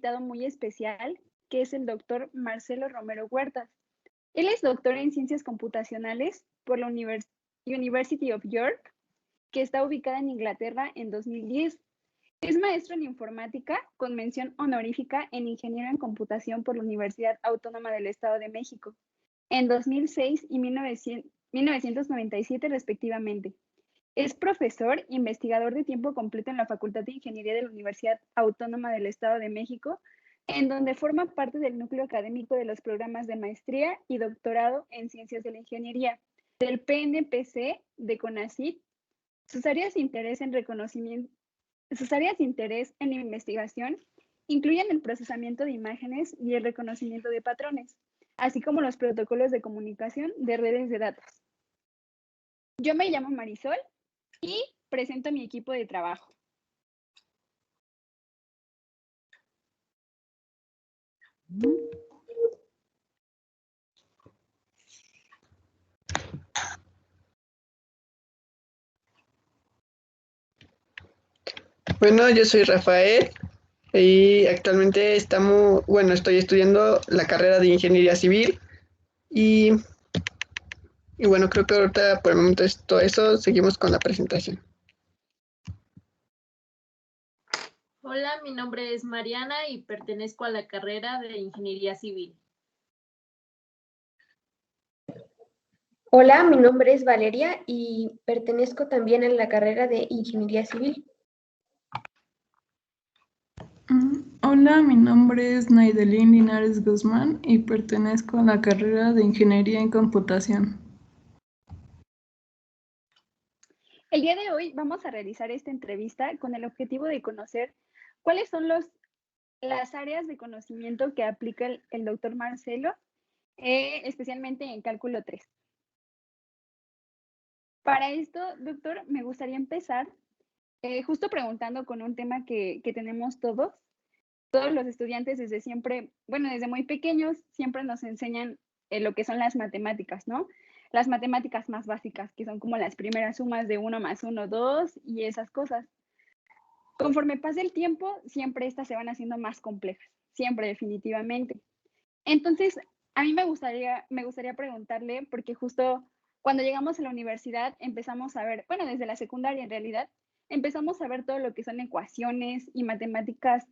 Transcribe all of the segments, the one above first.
invitado muy especial, que es el doctor Marcelo Romero Huertas. Él es doctor en ciencias computacionales por la University of York, que está ubicada en Inglaterra en 2010. Es maestro en informática con mención honorífica en ingeniero en computación por la Universidad Autónoma del Estado de México en 2006 y 1997 respectivamente. Es profesor investigador de tiempo completo en la Facultad de Ingeniería de la Universidad Autónoma del Estado de México, en donde forma parte del núcleo académico de los programas de maestría y doctorado en Ciencias de la Ingeniería, del PNPC de CONACYT. Sus áreas de interés en la investigación incluyen el procesamiento de imágenes y el reconocimiento de patrones, así como los protocolos de comunicación de redes de datos. Yo me llamo Marisol y presento a mi equipo de trabajo. Bueno, yo soy Rafael y actualmente estoy estudiando la carrera de Ingeniería Civil y bueno, creo que ahorita por el momento es todo eso, seguimos con la presentación. Hola, mi nombre es Mariana y pertenezco a la carrera de Ingeniería Civil. Hola, mi nombre es Valeria y pertenezco también a la carrera de Ingeniería Civil. Hola, mi nombre es Naidelín Linares Guzmán y pertenezco a la carrera de Ingeniería en Computación. El día de hoy vamos a realizar esta entrevista con el objetivo de conocer cuáles son las áreas de conocimiento que aplica el doctor Marcelo, especialmente en cálculo 3. Para esto, doctor, me gustaría empezar justo preguntando con un tema que tenemos todos los estudiantes desde siempre, bueno, desde muy pequeños, siempre nos enseñan lo que son las matemáticas, ¿no? Las matemáticas más básicas, que son como las primeras sumas de 1 más 1, 2 y esas cosas. Conforme pasa el tiempo, siempre estas se van haciendo más complejas, siempre definitivamente. Entonces, a mí me gustaría preguntarle, porque justo cuando llegamos a la universidad empezamos a ver, bueno, desde la secundaria en realidad, empezamos a ver todo lo que son ecuaciones y matemáticas,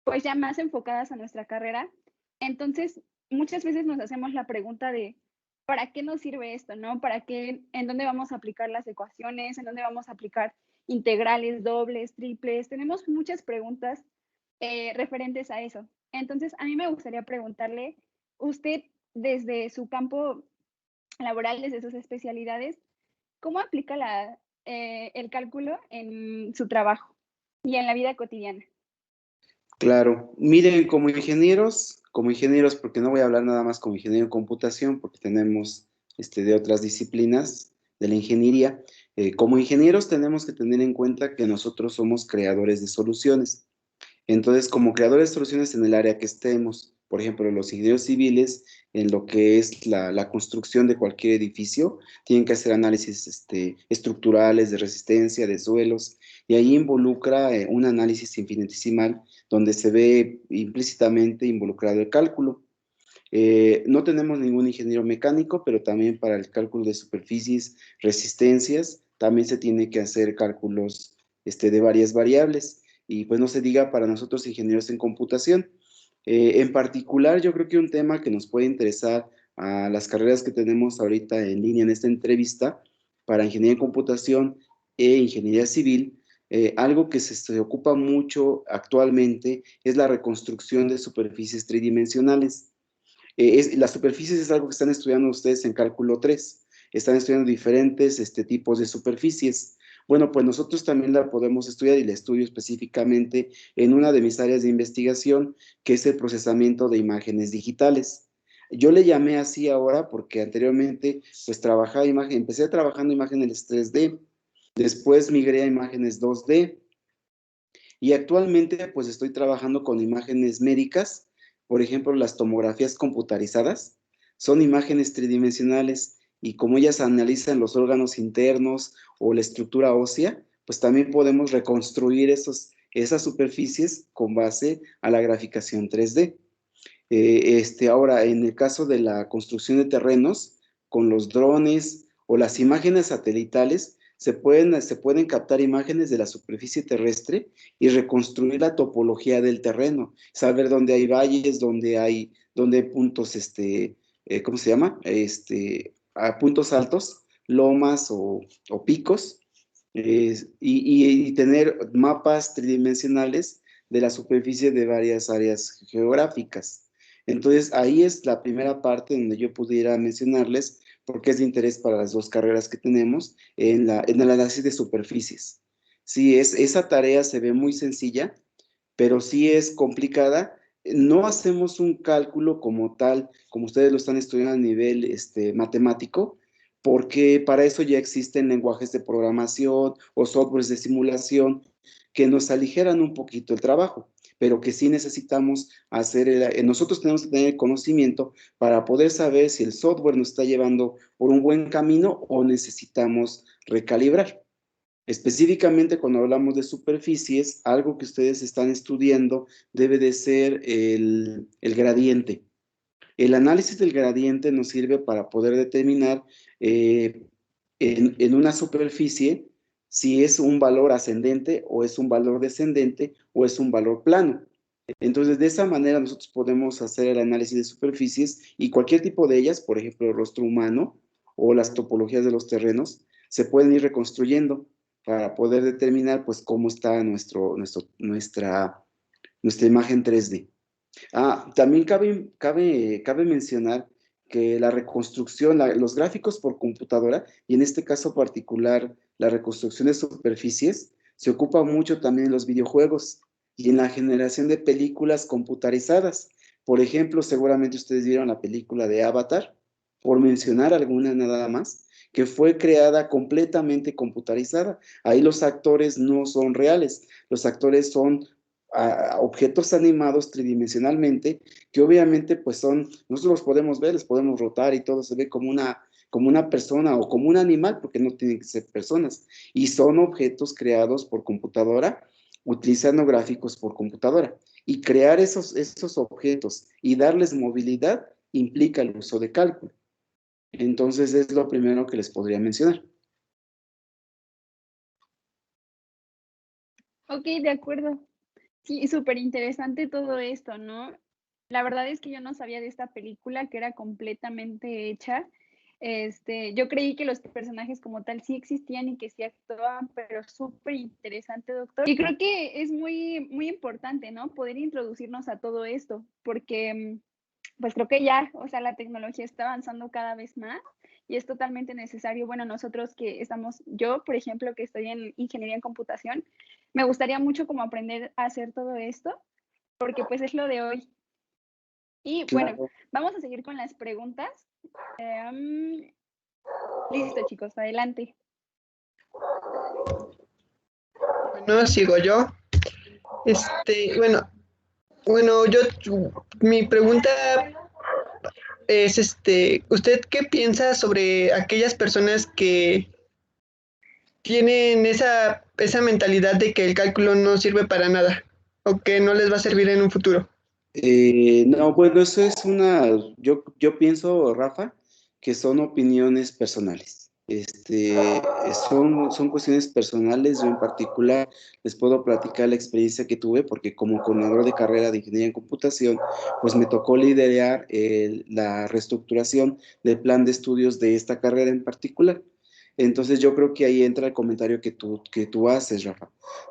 pues ya más enfocadas a nuestra carrera. Entonces, muchas veces nos hacemos la pregunta de, ¿para qué nos sirve esto, no? ¿Para qué? ¿En dónde vamos a aplicar las ecuaciones? ¿En dónde vamos a aplicar integrales, dobles, triples? Tenemos muchas preguntas referentes a eso. Entonces, a mí me gustaría preguntarle, usted desde su campo laboral, desde sus especialidades, ¿cómo aplica el cálculo en su trabajo y en la vida cotidiana? Claro, miren, como ingenieros, porque no voy a hablar nada más como ingeniero en computación, porque tenemos de otras disciplinas de la ingeniería. Como ingenieros tenemos que tener en cuenta que nosotros somos creadores de soluciones. Entonces, como creadores de soluciones en el área que estemos, por ejemplo, los ingenieros civiles, en lo que es la construcción de cualquier edificio, tienen que hacer análisis estructurales, de resistencia, de suelos, y ahí involucra un análisis infinitesimal donde se ve implícitamente involucrado el cálculo. No tenemos ningún ingeniero mecánico, pero también para el cálculo de superficies, resistencias, también se tiene que hacer cálculos de varias variables. Y pues no se diga para nosotros ingenieros en computación. En particular, yo creo que un tema que nos puede interesar a las carreras que tenemos ahorita en línea en esta entrevista, para ingeniería en computación e ingeniería civil, algo que se ocupa mucho actualmente es la reconstrucción de superficies tridimensionales. Las superficies es algo que están estudiando ustedes en cálculo 3. Están estudiando diferentes tipos de superficies. Bueno, pues nosotros también la podemos estudiar y la estudio específicamente en una de mis áreas de investigación, que es el procesamiento de imágenes digitales. Yo le llamé así ahora porque anteriormente pues empecé trabajando imágenes 3D, después migré a imágenes 2D y actualmente pues estoy trabajando con imágenes médicas. Por ejemplo, las tomografías computarizadas son imágenes tridimensionales y como ellas analizan los órganos internos o la estructura ósea, pues también podemos reconstruir esas superficies con base a la graficación 3D. Ahora, en el caso de la construcción de terrenos, con los drones o las imágenes satelitales, se pueden captar imágenes de la superficie terrestre y reconstruir la topología del terreno, saber dónde hay valles, dónde hay puntos, ¿cómo se llama? Puntos altos, lomas o picos, y tener mapas tridimensionales de la superficie de varias áreas geográficas. Entonces, ahí es la primera parte donde yo pudiera mencionarles, porque es de interés para las dos carreras que tenemos, en el análisis de superficies. Sí, esa tarea se ve muy sencilla, pero sí es complicada. No hacemos un cálculo como tal, como ustedes lo están estudiando a nivel matemático, porque para eso ya existen lenguajes de programación o softwares de simulación que nos aligeran un poquito el trabajo, pero que sí necesitamos hacer, nosotros tenemos que tener conocimiento para poder saber si el software nos está llevando por un buen camino o necesitamos recalibrar. Específicamente cuando hablamos de superficies, algo que ustedes están estudiando debe de ser el gradiente. El análisis del gradiente nos sirve para poder determinar en una superficie si es un valor ascendente o es un valor descendente o es un valor plano. Entonces, de esa manera nosotros podemos hacer el análisis de superficies y cualquier tipo de ellas, por ejemplo, el rostro humano o las topologías de los terrenos, se pueden ir reconstruyendo para poder determinar pues cómo está nuestra imagen 3D. También cabe mencionar que la reconstrucción, los gráficos por computadora, y en este caso particular, la reconstrucción de superficies, se ocupa mucho también en los videojuegos y en la generación de películas computarizadas. Por ejemplo, seguramente ustedes vieron la película de Avatar, por mencionar alguna nada más, que fue creada completamente computarizada. Ahí los actores no son reales, los actores son objetos animados tridimensionalmente, que obviamente pues nosotros los podemos ver, les podemos rotar y todo se ve como una persona o como un animal, porque no tienen que ser personas, y son objetos creados por computadora, utilizando gráficos por computadora, y crear esos objetos y darles movilidad implica el uso de cálculo. Entonces es lo primero que les podría mencionar. Ok, de acuerdo. Sí, súper interesante todo esto, ¿no? La verdad es que yo no sabía de esta película que era completamente hecha. Yo creí que los personajes como tal sí existían y que sí actuaban, pero súper interesante, doctor. Y creo que es muy, muy importante, ¿no? Poder introducirnos a todo esto, porque pues creo que ya, o sea, la tecnología está avanzando cada vez más y es totalmente necesario. Bueno, nosotros que estamos, yo, por ejemplo, que estoy en ingeniería en computación, me gustaría mucho como aprender a hacer todo esto, porque pues es lo de hoy. Y bueno, Claro. vamos a seguir con las preguntas. Listo, chicos, adelante. Bueno, sigo yo. Bueno, mi pregunta es, ¿usted qué piensa sobre aquellas personas que tienen esa mentalidad de que el cálculo no sirve para nada o que no les va a servir en un futuro? No, bueno, eso es yo pienso, Rafa, que son opiniones personales. Son cuestiones personales. Yo en particular les puedo platicar la experiencia que tuve, porque como coordinador de carrera de ingeniería en computación, pues me tocó liderar la reestructuración del plan de estudios de esta carrera en particular. Entonces yo creo que ahí entra el comentario que tú haces, Rafa,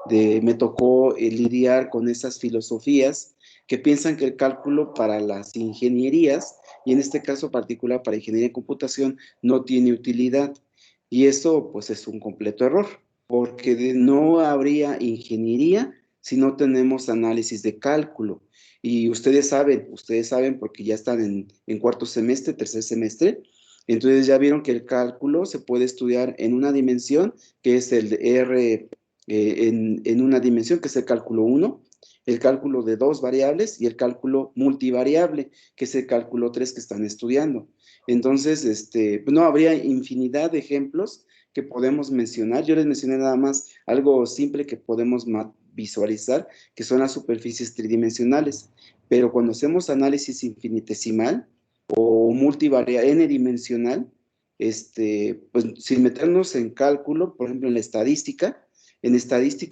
me tocó lidiar con esas filosofías que piensan que el cálculo para las ingenierías, y en este caso particular para ingeniería de computación, no tiene utilidad. Y eso pues es un completo error, porque no habría ingeniería si no tenemos análisis de cálculo. Y ustedes saben porque ya están en cuarto semestre, tercer semestre, entonces ya vieron que el cálculo se puede estudiar en una dimensión, que es el R, en una dimensión, que es el cálculo 1, el cálculo de 2 variables y el cálculo multivariable, que es el cálculo 3 que están estudiando. Entonces, no habría infinidad de ejemplos que podemos mencionar. Yo les mencioné nada más algo simple que podemos visualizar, que son las superficies tridimensionales. Pero cuando hacemos análisis infinitesimal o multivariable, n-dimensional, pues sin meternos en cálculo, por ejemplo, en estadística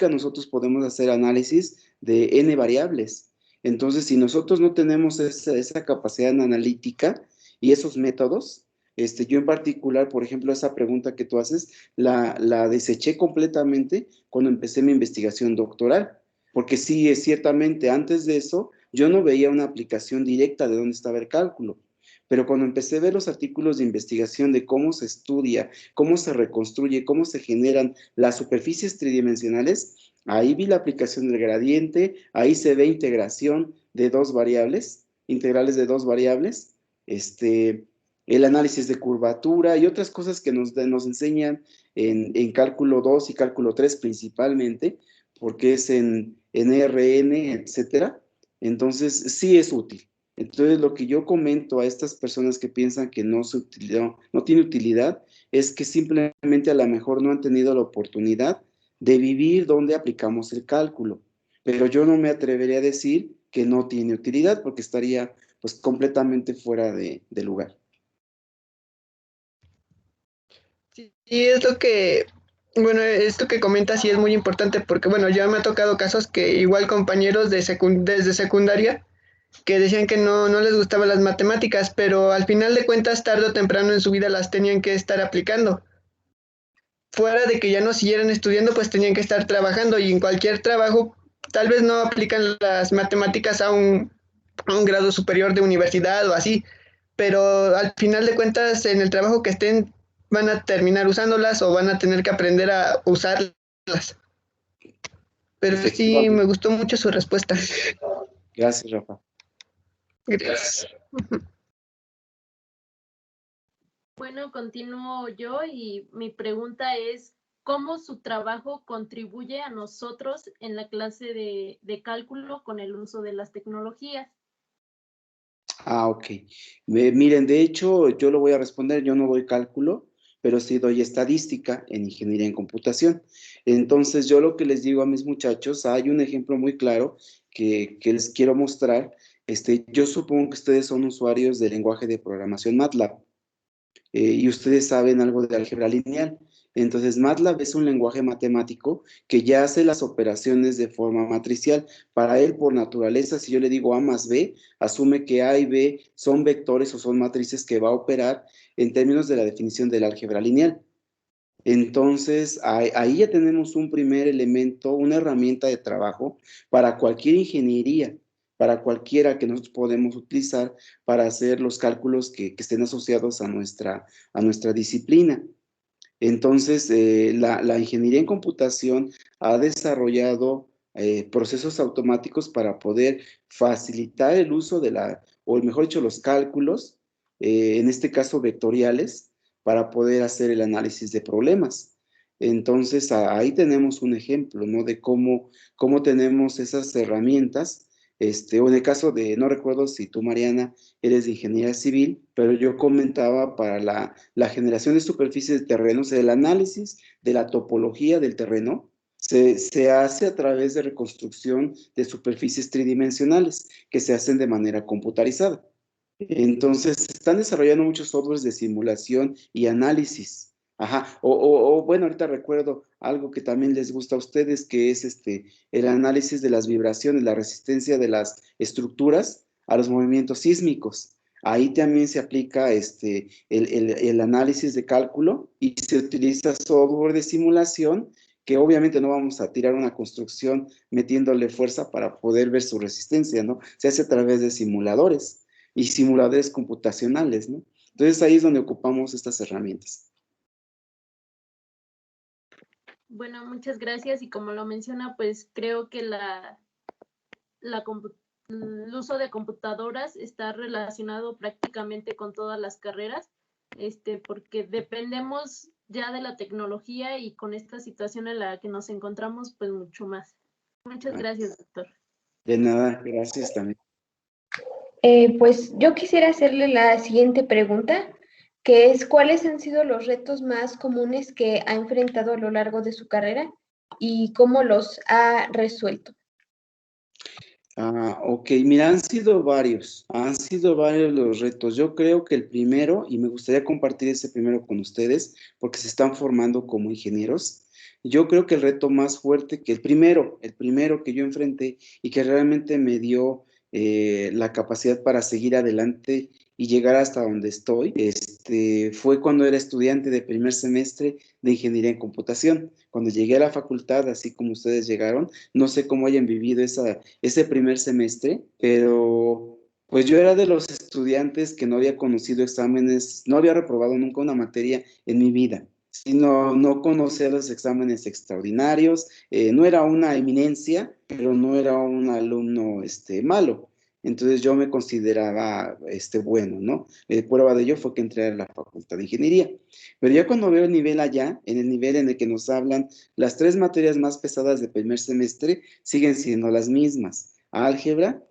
nosotros podemos hacer análisis de n variables. Entonces, si nosotros no tenemos esa capacidad analítica y esos métodos, yo en particular, por ejemplo, esa pregunta que tú haces, la deseché completamente cuando empecé mi investigación doctoral, porque sí, ciertamente antes de eso, yo no veía una aplicación directa de dónde estaba el cálculo. Pero cuando empecé a ver los artículos de investigación de cómo se estudia, cómo se reconstruye, cómo se generan las superficies tridimensionales, ahí vi la aplicación del gradiente, ahí se ve integración de dos variables, integrales de dos variables, el análisis de curvatura y otras cosas que nos enseñan en cálculo 2 y cálculo 3 principalmente, porque es en RN, etcétera. Entonces, sí es útil. Entonces, lo que yo comento a estas personas que piensan que no tiene utilidad, es que simplemente a lo mejor no han tenido la oportunidad de vivir donde aplicamos el cálculo. Pero yo no me atrevería a decir que no tiene utilidad, porque estaría pues completamente fuera de lugar. Sí, es lo que, bueno, esto que comentas sí es muy importante porque, bueno, ya me ha tocado casos que igual compañeros desde secundaria que decían que no les gustaban las matemáticas, pero al final de cuentas, tarde o temprano en su vida las tenían que estar aplicando. Fuera de que ya no siguieran estudiando, pues tenían que estar trabajando y en cualquier trabajo tal vez no aplican las matemáticas a un grado superior de universidad o así, pero al final de cuentas en el trabajo que estén van a terminar usándolas o van a tener que aprender a usarlas. Pero sí, me gustó mucho su respuesta. Gracias, Rafa. Gracias. Bueno, continúo yo y mi pregunta es, ¿cómo su trabajo contribuye a nosotros en la clase de cálculo con el uso de las tecnologías? Ok. Miren, de hecho, yo lo voy a responder, yo no doy cálculo, pero sí doy estadística en ingeniería en computación. Entonces, yo lo que les digo a mis muchachos, hay un ejemplo muy claro que les quiero mostrar. Yo supongo que ustedes son usuarios del lenguaje de programación MATLAB. Y ustedes saben algo de álgebra lineal. Entonces, MATLAB es un lenguaje matemático que ya hace las operaciones de forma matricial. Para él, por naturaleza, si yo le digo A más B, asume que A y B son vectores o son matrices que va a operar en términos de la definición del álgebra lineal. Entonces, ahí ya tenemos un primer elemento, una herramienta de trabajo para cualquier ingeniería, para cualquiera que nosotros podemos utilizar para hacer los cálculos que estén asociados a nuestra disciplina. Entonces, la ingeniería en computación ha desarrollado procesos automáticos para poder facilitar el uso o mejor dicho, los cálculos, en este caso vectoriales, para poder hacer el análisis de problemas. Entonces, ahí tenemos un ejemplo, ¿no? De cómo tenemos esas herramientas, o en el caso de, no recuerdo si tú, Mariana, eres de ingeniería civil, pero yo comentaba para la generación de superficies de terrenos, el análisis de la topología del terreno, se hace a través de reconstrucción de superficies tridimensionales que se hacen de manera computarizada. Entonces, se están desarrollando muchos softwares de simulación y análisis. Ajá, bueno, ahorita recuerdo algo que también les gusta a ustedes, que es el análisis de las vibraciones, la resistencia de las estructuras a los movimientos sísmicos. Ahí también se aplica el análisis de cálculo y se utiliza software de simulación, que obviamente no vamos a tirar una construcción metiéndole fuerza para poder ver su resistencia, ¿no? Se hace a través de simuladores y simuladores computacionales, ¿no? Entonces ahí es donde ocupamos estas herramientas. Bueno, muchas gracias y como lo menciona, pues creo que el uso de computadoras está relacionado prácticamente con todas las carreras, porque dependemos ya de la tecnología y con esta situación en la que nos encontramos, pues mucho más. Muchas gracias, doctor. De nada, gracias también. Pues yo quisiera hacerle la siguiente pregunta, que es, ¿cuáles han sido los retos más comunes que ha enfrentado a lo largo de su carrera y cómo los ha resuelto. Ok, mira, han sido varios los retos. Yo creo que el primero, y me gustaría compartir ese primero con ustedes, porque se están formando como ingenieros. Yo creo que el reto más fuerte, que el primero que yo enfrenté y que realmente me dio la capacidad para seguir adelante y llegar hasta donde estoy, fue cuando era estudiante de primer semestre de ingeniería en computación. Cuando llegué a la facultad, así como ustedes llegaron, no sé cómo hayan vivido ese primer semestre, pero pues yo era de los estudiantes que no había conocido exámenes, no había reprobado nunca una materia en mi vida. Sino no conocía los exámenes extraordinarios, no era una eminencia, pero no era un alumno malo. Entonces yo me consideraba bueno, ¿no? Prueba de ello fue que entré a la Facultad de Ingeniería. Pero ya cuando veo el nivel allá, en el nivel en el que nos hablan, las 3 materias más pesadas de primer semestre siguen siendo las mismas: álgebra,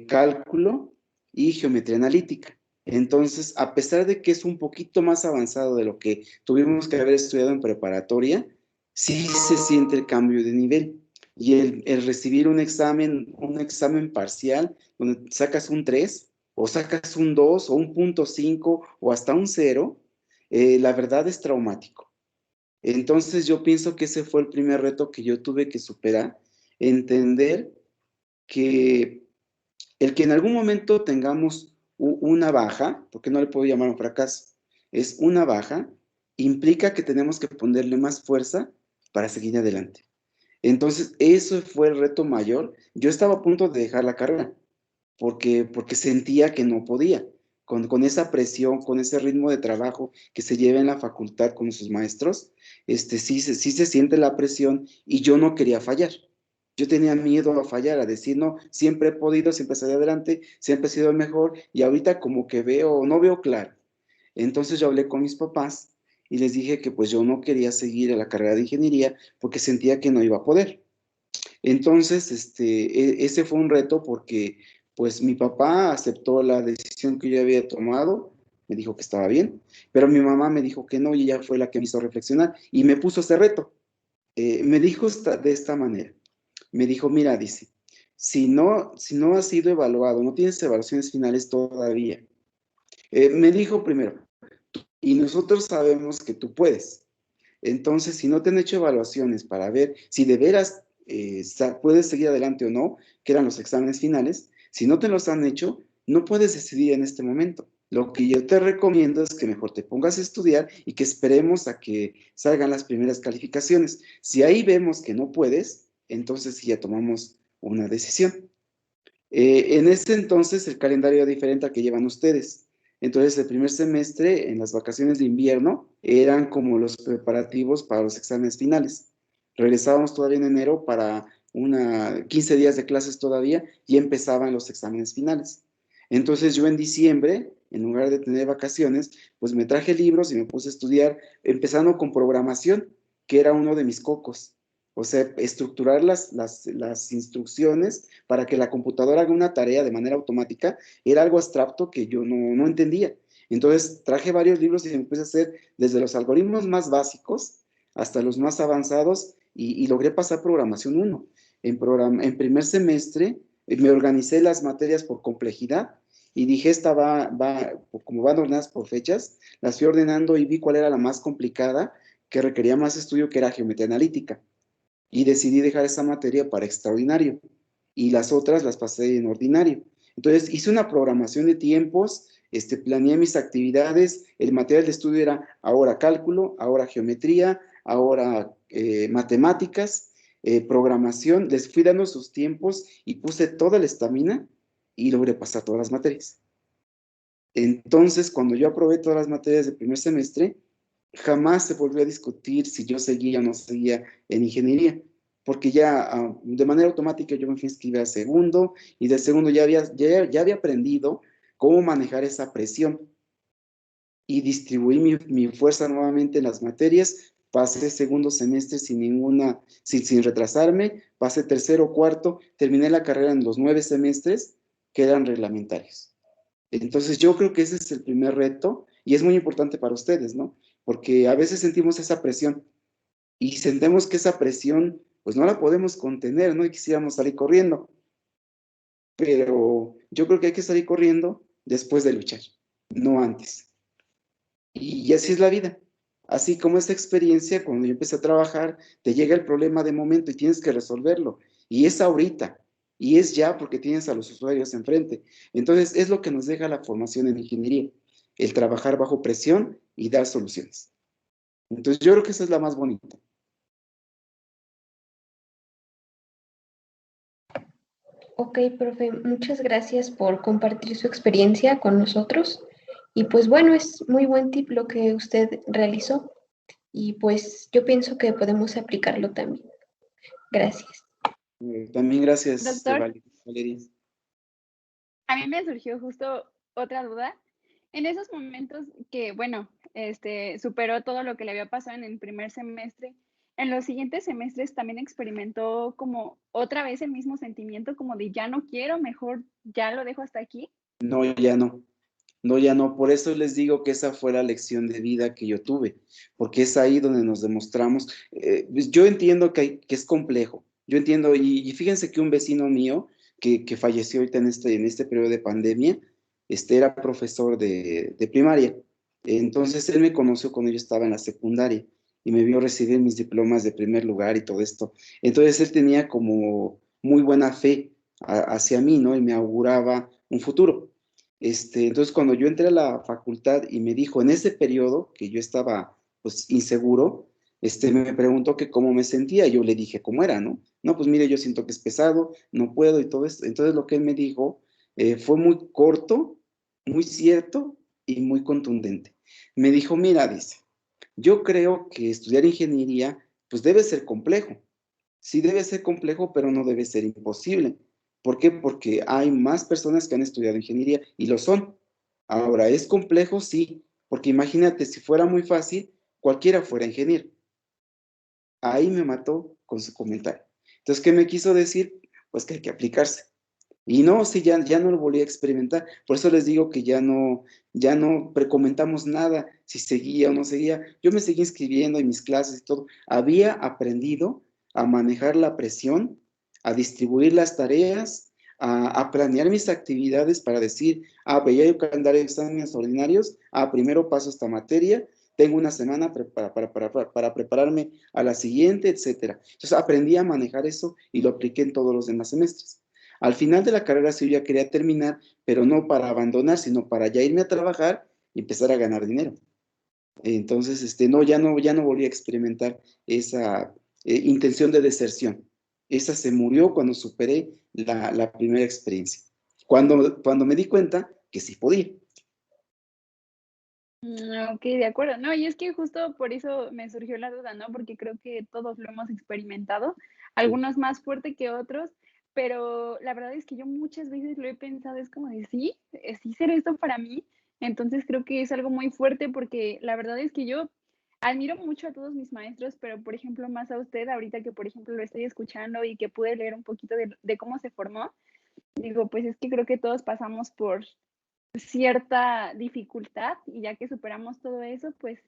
cálculo y geometría analítica. Entonces, a pesar de que es un poquito más avanzado de lo que tuvimos que haber estudiado en preparatoria, sí se siente el cambio de nivel. Y el recibir un examen parcial, donde sacas un 3, o sacas un 2, o un 0.5, o hasta un 0, la verdad es traumático. Entonces yo pienso que ese fue el primer reto que yo tuve que superar, entender que el que en algún momento tengamos una baja, porque no le puedo llamar un fracaso, es una baja, implica que tenemos que ponerle más fuerza para seguir adelante. Entonces, eso fue el reto mayor. Yo estaba a punto de dejar la carrera, porque sentía que no podía. Con esa presión, con ese ritmo de trabajo que se lleva en la facultad con sus maestros, sí se siente la presión y yo no quería fallar. Yo tenía miedo a fallar, a decir, no, siempre he podido, siempre salí adelante, siempre he sido el mejor y ahorita como que no veo claro. Entonces yo hablé con mis papás y les dije que pues yo no quería seguir a la carrera de ingeniería porque sentía que no iba a poder. Entonces, ese fue un reto porque pues mi papá aceptó la decisión que yo había tomado, me dijo que estaba bien, pero mi mamá me dijo que no y ella fue la que me hizo reflexionar y me puso ese reto. Me dijo de esta manera, me dijo, mira, dice, si no has sido evaluado, no tienes evaluaciones finales todavía. Me dijo primero, y nosotros sabemos que tú puedes. Entonces, si no te han hecho evaluaciones para ver si de veras puedes seguir adelante o no, que eran los exámenes finales, si no te los han hecho, no puedes decidir en este momento. Lo que yo te recomiendo es que mejor te pongas a estudiar y que esperemos a que salgan las primeras calificaciones. Si ahí vemos que no puedes, entonces sí ya tomamos una decisión. En ese entonces el calendario era diferente al que llevan ustedes. Entonces el primer semestre, en las vacaciones de invierno, eran como los preparativos para los exámenes finales. Regresábamos todavía en enero para 15 días de clases todavía y empezaban los exámenes finales. Entonces yo en diciembre, en lugar de tener vacaciones, pues me traje libros y me puse a estudiar, empezando con programación, que era uno de mis cocos. O sea, estructurar las instrucciones para que la computadora haga una tarea de manera automática era algo abstracto que yo no entendía. Entonces traje varios libros y me puse a hacer desde los algoritmos más básicos hasta los más avanzados y logré pasar programación 1. En primer semestre me organicé las materias por complejidad y dije, como van ordenadas por fechas, las fui ordenando y vi cuál era la más complicada, que requería más estudio, que era geometría analítica. Y decidí dejar esa materia para extraordinario y las otras las pasé en ordinario. Entonces hice una programación de tiempos, planeé mis actividades, el material de estudio era ahora cálculo, ahora geometría, ahora matemáticas, programación, les fui dando sus tiempos y puse toda la estamina y logré pasar todas las materias. Entonces, cuando yo aprobé todas las materias del primer semestre, jamás se volvió a discutir si yo seguía o no seguía en ingeniería, porque ya de manera automática yo me fui a inscribir al segundo, y del segundo ya había aprendido cómo manejar esa presión y distribuí mi fuerza nuevamente en las materias. Pasé segundo semestre sin retrasarme, pasé tercero, cuarto, terminé la carrera en los 9 semestres que eran reglamentarios. Entonces yo creo que ese es el primer reto y es muy importante para ustedes, ¿no? Porque a veces sentimos esa presión y sentimos que esa presión, pues no la podemos contener, ¿no? Y quisiéramos salir corriendo. Pero yo creo que hay que salir corriendo después de luchar, no antes. Y así es la vida. Así como esta experiencia, cuando yo empecé a trabajar, te llega el problema de momento y tienes que resolverlo. Y es ahorita. Y es ya porque tienes a los usuarios enfrente. Entonces, es lo que nos deja la formación en ingeniería. El trabajar bajo presión y dar soluciones. Entonces, yo creo que esa es la más bonita. Ok, profe, muchas gracias por compartir su experiencia con nosotros. Y pues bueno, es muy buen tip lo que usted realizó. Y pues yo pienso que podemos aplicarlo también. Gracias. También gracias, Doctor, Valeria. a mí me surgió justo otra duda. En esos momentos que, bueno, superó todo lo que le había pasado en el primer semestre, en los siguientes semestres también experimentó como otra vez el mismo sentimiento, como de ya no quiero, mejor ya lo dejo hasta aquí. No, ya no. No, ya no. Por eso les digo que esa fue la lección de vida que yo tuve, porque es ahí donde nos demostramos. Pues yo entiendo que es complejo. Yo entiendo, y fíjense que un vecino mío que falleció ahorita en este periodo de pandemia, era profesor de primaria. Entonces él me conoció cuando yo estaba en la secundaria y me vio recibir mis diplomas de primer lugar y todo esto. Entonces él tenía como muy buena fe hacia mí, ¿no? Y me auguraba un futuro. Entonces, cuando yo entré a la facultad y me dijo, en ese periodo que yo estaba, pues, inseguro, me preguntó que cómo me sentía. Yo le dije cómo era, ¿no? No, pues mire, yo siento que es pesado, no puedo y todo esto. Entonces, lo que él me dijo fue muy corto, muy cierto y muy contundente. Me dijo, mira, dice, yo creo que estudiar ingeniería, pues, debe ser complejo. Sí debe ser complejo, pero no debe ser imposible. ¿Por qué? Porque hay más personas que han estudiado ingeniería y lo son. Ahora, ¿es complejo? Sí, porque imagínate, si fuera muy fácil, cualquiera fuera ingeniero. Ahí me mató con su comentario. Entonces, ¿qué me quiso decir? Pues que hay que aplicarse. Y no, sí, ya no lo volví a experimentar. Por eso les digo que ya no precomentamos nada, si seguía o no seguía. Yo me seguí inscribiendo en mis clases y todo. Había aprendido a manejar la presión, a distribuir las tareas, a planear mis actividades para decir, veía el calendario de exámenes ordinarios, primero paso esta materia, tengo una semana para prepararme a la siguiente, etcétera. Entonces aprendí a manejar eso y lo apliqué en todos los demás semestres. Al final de la carrera sí yo ya quería terminar, pero no para abandonar, sino para ya irme a trabajar y empezar a ganar dinero. Entonces, no, ya no volví a experimentar esa intención de deserción. Esa se murió cuando superé la primera experiencia. Cuando me di cuenta que sí podía. Ok, de acuerdo. No, y es que justo por eso me surgió la duda, ¿no? Porque creo que todos lo hemos experimentado, algunos más fuerte que otros, pero la verdad es que yo muchas veces lo he pensado, es como de sí, sí será esto para mí. Entonces creo que es algo muy fuerte porque la verdad es que yo admiro mucho a todos mis maestros, pero por ejemplo más a usted, ahorita que por ejemplo lo estoy escuchando y que pude leer un poquito de cómo se formó, digo, pues es que creo que todos pasamos por cierta dificultad y ya que superamos todo eso, pues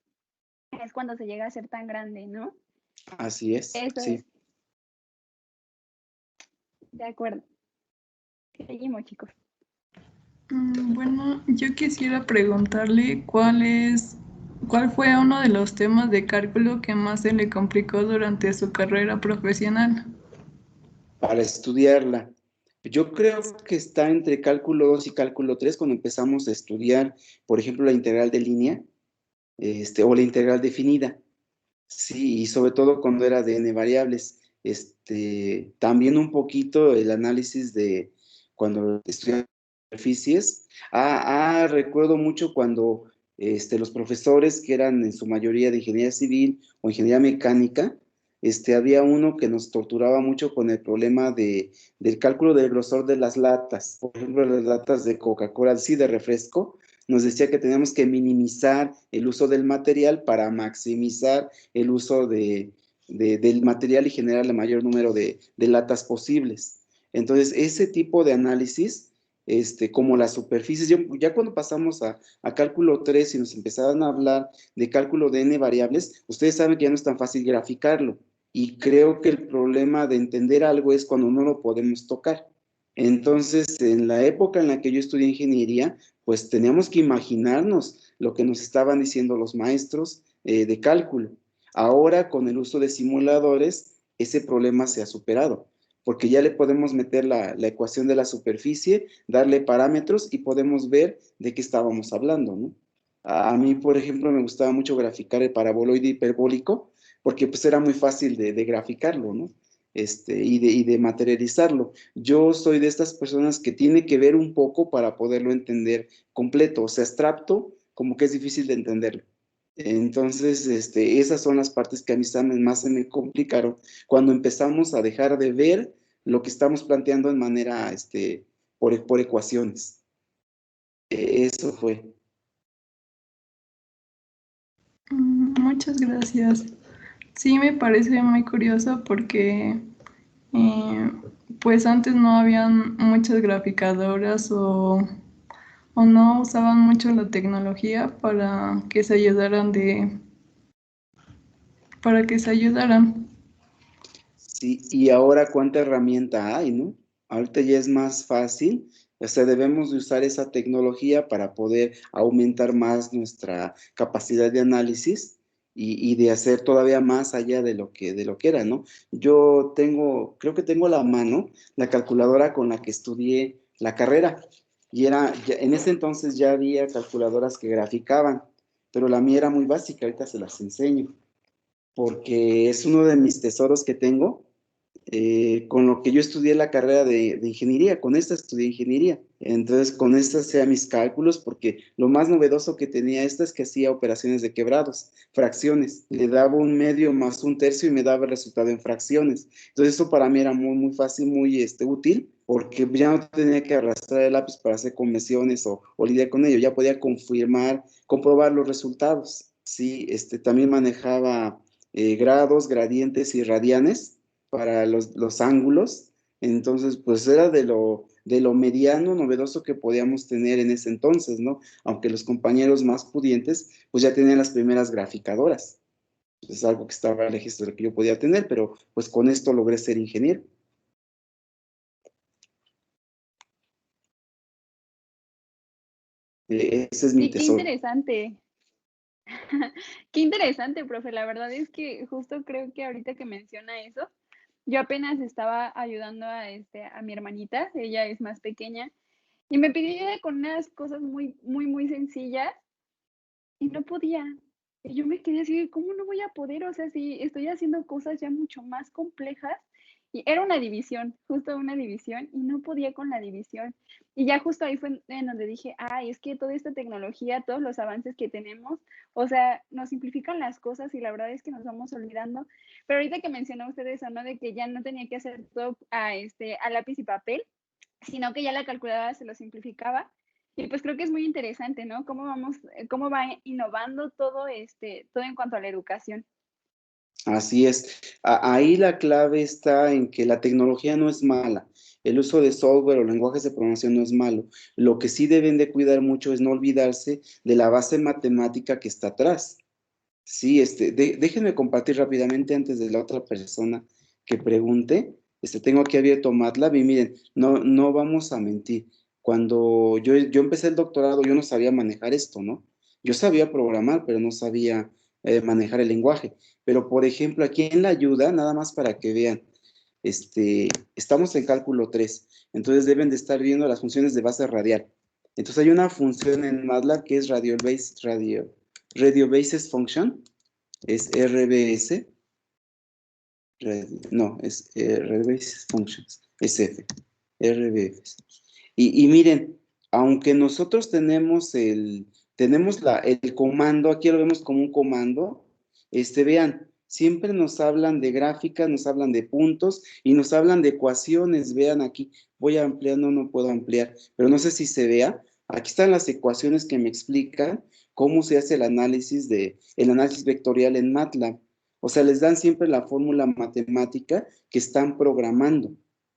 es cuando se llega a ser tan grande, ¿no? Así es, Eso sí. es, de acuerdo. Seguimos, chicos. Bueno, yo quisiera preguntarle cuál fue uno de los temas de cálculo que más se le complicó durante su carrera profesional. Para estudiarla. Yo creo que está entre cálculo 2 y cálculo 3 cuando empezamos a estudiar, por ejemplo, la integral de línea, o la integral definida. Sí, y sobre todo cuando era de n variables. También un poquito el análisis de cuando estudiaba superficies. Recuerdo mucho cuando los profesores que eran en su mayoría de ingeniería civil o ingeniería mecánica, había uno que nos torturaba mucho con el problema del cálculo del grosor de las latas. Por ejemplo, las latas de Coca-Cola, sí, de refresco, nos decía que teníamos que minimizar el uso del material para maximizar el uso del material y generar el mayor número de latas posibles. Entonces, ese tipo de análisis como las superficies. Ya cuando pasamos a cálculo 3 y nos empezaron a hablar de cálculo de n variables, ustedes saben que ya no es tan fácil graficarlo. Y creo que el problema de entender algo es cuando no lo podemos tocar. Entonces, en la época en la que yo estudié ingeniería, pues teníamos que imaginarnos lo que nos estaban diciendo los maestros de cálculo. Ahora, con el uso de simuladores, ese problema se ha superado, porque ya le podemos meter la ecuación de la superficie, darle parámetros y podemos ver de qué estábamos hablando, ¿no? A mí, por ejemplo, me gustaba mucho graficar el paraboloide hiperbólico, porque pues era muy fácil de graficarlo, ¿no? Y de materializarlo. Yo soy de estas personas que tiene que ver un poco para poderlo entender completo, o sea, abstracto, como que es difícil de entenderlo. Entonces, esas son las partes que a mí más se me complicaron cuando empezamos a dejar de ver lo que estamos planteando en manera, por ecuaciones. Eso fue. Muchas gracias. Sí, me parece muy curioso porque pues antes no habían muchas graficadoras o no usaban mucho la tecnología para que se ayudaran. Sí, y ahora cuánta herramienta hay, ¿no? Ahorita ya es más fácil, o sea, debemos de usar esa tecnología para poder aumentar más nuestra capacidad de análisis y de hacer todavía más allá de lo que era, ¿no? Yo creo que tengo a la mano la calculadora con la que estudié la carrera, y en ese entonces ya había calculadoras que graficaban, pero la mía era muy básica, ahorita se las enseño, porque es uno de mis tesoros que tengo. Con lo que yo estudié la carrera de ingeniería, con esta estudié ingeniería. Entonces, con esta hacía mis cálculos, porque lo más novedoso que tenía esta es que hacía operaciones de quebrados, fracciones. Le daba un medio más un tercio y me daba el resultado en fracciones. Entonces, eso para mí era muy, muy fácil, muy útil, porque ya no tenía que arrastrar el lápiz para hacer convenciones o lidiar con ello. Ya podía comprobar los resultados. Sí, también manejaba grados, gradientes y radianes para los ángulos. Entonces, pues era de lo mediano, novedoso que podíamos tener en ese entonces, ¿no? Aunque los compañeros más pudientes, pues ya tenían las primeras graficadoras. Es algo que estaba lejos de lo que yo podía tener, pero pues con esto logré ser ingeniero. Ese es mi Sí, qué tesoro. interesante. Qué interesante, profe. La verdad es que justo creo que ahorita que menciona eso, yo apenas estaba ayudando a mi hermanita, ella es más pequeña, y me pidió ayuda con unas cosas muy, muy, muy sencillas y no podía. Y yo me quedé así, ¿cómo no voy a poder? O sea, si estoy haciendo cosas ya mucho más complejas. Y era una división, justo una división, y no podía con la división. Y ya justo ahí fue en donde dije, ay, es que toda esta tecnología, todos los avances que tenemos, o sea, nos simplifican las cosas y la verdad es que nos vamos olvidando. Pero ahorita que mencionó usted eso, ¿no? De que ya no tenía que hacer todo a lápiz y papel, sino que ya la calculadora se lo simplificaba. Y pues creo que es muy interesante, ¿no? Cómo va innovando todo en cuanto a la educación. Así es. Ahí la clave está en que la tecnología no es mala. El uso de software o lenguajes de programación no es malo. Lo que sí deben de cuidar mucho es no olvidarse de la base matemática que está atrás. Sí, déjenme compartir rápidamente antes de la otra persona que pregunte. Tengo aquí abierto MATLAB y miren, no vamos a mentir. Cuando yo empecé el doctorado, yo no sabía manejar esto, ¿no? Yo sabía programar, pero no sabía manejar el lenguaje. Pero, por ejemplo, aquí en la ayuda, nada más para que vean, estamos en cálculo 3, entonces deben de estar viendo las funciones de base radial. Entonces hay una función en MATLAB que es Radio Basis Function, es RBS, no, es Radio Basis Functions, es F, RBS. Y miren, aunque nosotros tenemos el comando, aquí lo vemos como un comando, vean, siempre nos hablan de gráficas, nos hablan de puntos y nos hablan de ecuaciones. Vean aquí, voy a ampliar, no puedo ampliar, pero no sé si se vea. Aquí están las ecuaciones que me explican cómo se hace el análisis vectorial en MATLAB. O sea, les dan siempre la fórmula matemática que están programando.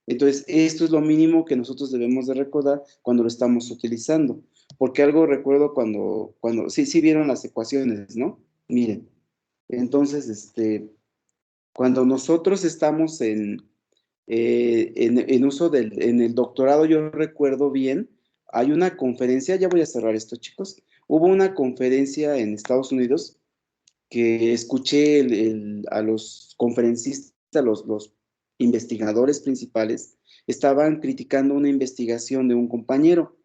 Entonces, esto es lo mínimo que nosotros debemos de recordar cuando lo estamos utilizando. Porque algo recuerdo sí vieron las ecuaciones, ¿no? Miren, entonces, cuando nosotros estamos en uso en el doctorado, yo recuerdo bien, hay una conferencia, ya voy a cerrar esto, chicos. Hubo una conferencia en Estados Unidos que escuché a los conferencistas, los investigadores principales, estaban criticando una investigación de un compañero.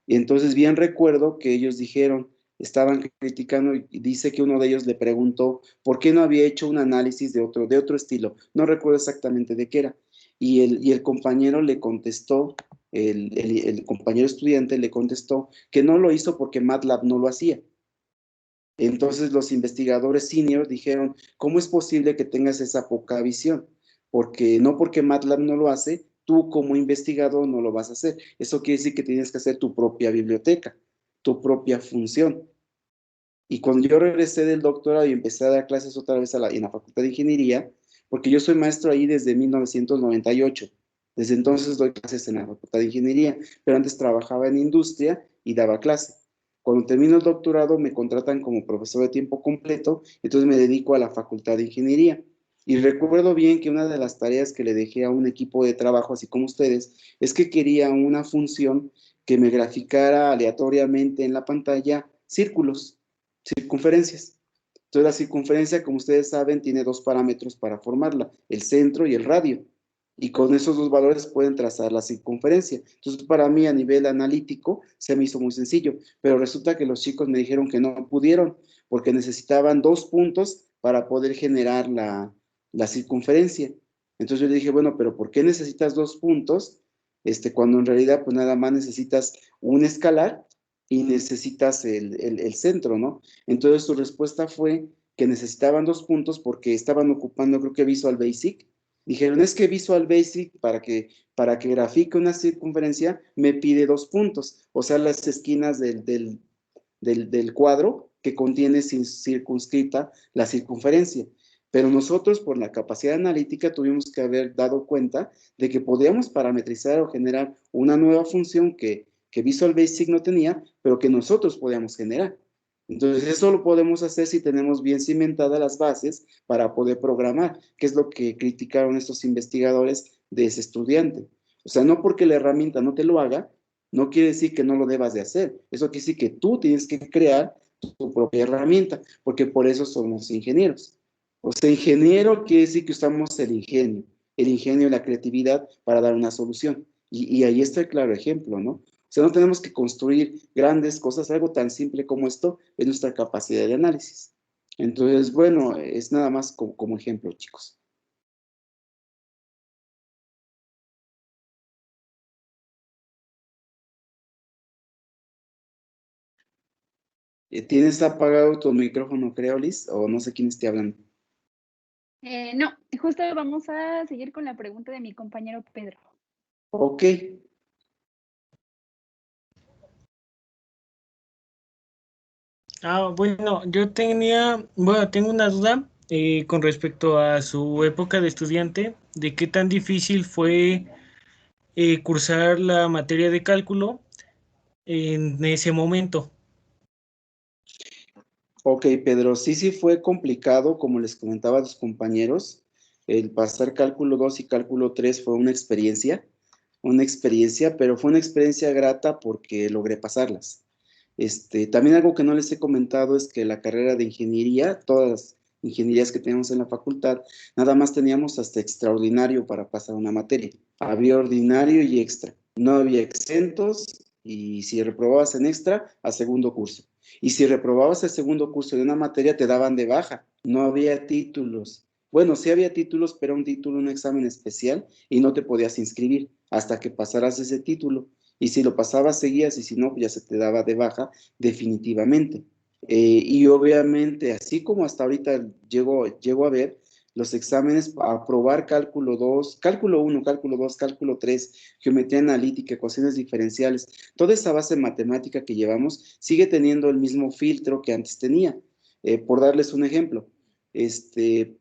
Y entonces bien recuerdo que ellos dijeron, estaban criticando y dice que uno de ellos le preguntó por qué no había hecho un análisis de otro estilo. No recuerdo exactamente de qué era. Y el compañero le contestó, el compañero estudiante le contestó que no lo hizo porque MATLAB no lo hacía. Entonces los investigadores senior dijeron, ¿cómo es posible que tengas esa poca visión? Porque no porque MATLAB no lo hace, tú como investigador no lo vas a hacer. Eso quiere decir que tienes que hacer tu propia biblioteca, tu propia función. Y cuando yo regresé del doctorado y empecé a dar clases otra vez en la Facultad de Ingeniería, porque yo soy maestro ahí desde 1998, desde entonces doy clases en la Facultad de Ingeniería, pero antes trabajaba en industria y daba clase. Cuando termino el doctorado me contratan como profesor de tiempo completo, entonces me dedico a la Facultad de Ingeniería. Y recuerdo bien que una de las tareas que le dejé a un equipo de trabajo, así como ustedes, es que quería una función que me graficara aleatoriamente en la pantalla círculos, circunferencias. Entonces la circunferencia, como ustedes saben, tiene dos parámetros para formarla, el centro y el radio. Y con esos dos valores pueden trazar la circunferencia. Entonces, para mí, a nivel analítico, se me hizo muy sencillo. Pero resulta que los chicos me dijeron que no pudieron, porque necesitaban 2 puntos para poder generar la circunferencia. Entonces yo le dije, bueno, pero ¿por qué necesitas 2 puntos? Cuando en realidad, pues nada más necesitas un escalar y necesitas el centro, ¿no? Entonces su respuesta fue que necesitaban 2 puntos porque estaban ocupando, creo que Visual Basic. Dijeron, es que Visual Basic para que grafique una circunferencia me pide 2 puntos, o sea, las esquinas del cuadro que contiene circunscrita la circunferencia. Pero nosotros, por la capacidad analítica, tuvimos que haber dado cuenta de que podíamos parametrizar o generar una nueva función que Visual Basic no tenía, pero que nosotros podíamos generar. Entonces, eso lo podemos hacer si tenemos bien cimentadas las bases para poder programar, que es lo que criticaron estos investigadores de ese estudiante. O sea, no porque la herramienta no te lo haga, no quiere decir que no lo debas de hacer. Eso quiere decir que tú tienes que crear tu propia herramienta, porque por eso somos ingenieros. O sea, ingeniero quiere decir que usamos el ingenio y la creatividad para dar una solución. Y ahí está el claro ejemplo, ¿no? O sea, no tenemos que construir grandes cosas, algo tan simple como esto es nuestra capacidad de análisis. Entonces, bueno, es nada más como ejemplo, chicos. ¿Tienes apagado tu micrófono, creo, Liz? O no sé quién esté hablando. No, justo vamos a seguir con la pregunta de mi compañero Pedro. Ok. Bueno, tengo una duda con respecto a su época de estudiante, de qué tan difícil fue cursar la materia de cálculo en ese momento. Ok, Pedro, sí fue complicado, como les comentaba a los compañeros, el pasar cálculo 2 y cálculo 3 fue una experiencia, pero fue una experiencia grata porque logré pasarlas. También algo que no les he comentado es que la carrera de ingeniería, todas las ingenierías que tenemos en la facultad, nada más teníamos hasta extraordinario para pasar una materia. Había ordinario y extra. No había exentos y si reprobabas en extra, a segundo curso. Y si reprobabas el segundo curso de una materia, te daban de baja. No había títulos. Bueno, sí había títulos, pero un título, un examen especial y no te podías inscribir hasta que pasaras ese título. Y si lo pasabas, seguías, y si no, ya se te daba de baja definitivamente. Y obviamente, así como hasta ahorita llego a ver, los exámenes a aprobar cálculo 2, cálculo 1, cálculo 2, cálculo 3, geometría analítica, ecuaciones diferenciales, toda esa base matemática que llevamos sigue teniendo el mismo filtro que antes tenía. Por darles un ejemplo,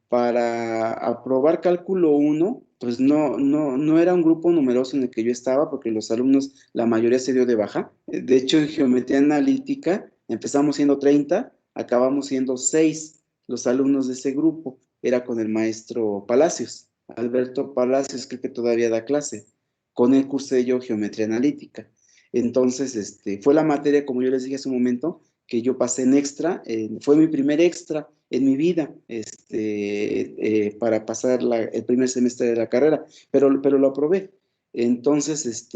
para aprobar cálculo 1, pues no era un grupo numeroso en el que yo estaba, porque los alumnos, la mayoría se dio de baja. De hecho, en geometría analítica empezamos siendo 30, acabamos siendo 6 los alumnos de ese grupo. Era con el maestro Palacios, Alberto Palacios, creo que todavía da clase. Con él cursé yo geometría analítica. Entonces, fue la materia, como yo les dije hace un momento, que yo pasé en extra, fue mi primer extra en mi vida, para pasar el primer semestre de la carrera, pero lo aprobé. Entonces,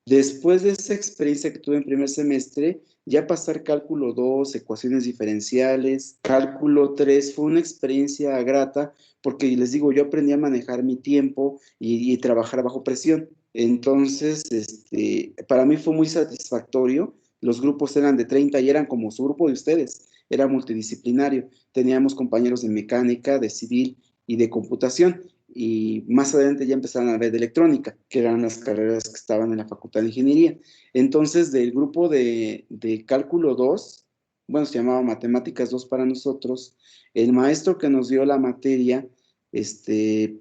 después de esa experiencia que tuve en primer semestre, ya pasar cálculo 2, ecuaciones diferenciales, cálculo 3, fue una experiencia grata, porque les digo, yo aprendí a manejar mi tiempo y trabajar bajo presión. Entonces, para mí fue muy satisfactorio. Los grupos eran de 30 y eran como su grupo de ustedes, era multidisciplinario. Teníamos compañeros de mecánica, de civil y de computación. Y más adelante ya empezaron a ver de electrónica, que eran las carreras que estaban en la Facultad de Ingeniería. Entonces, del grupo de cálculo 2, bueno, se llamaba Matemáticas 2 para nosotros, el maestro que nos dio la materia, pues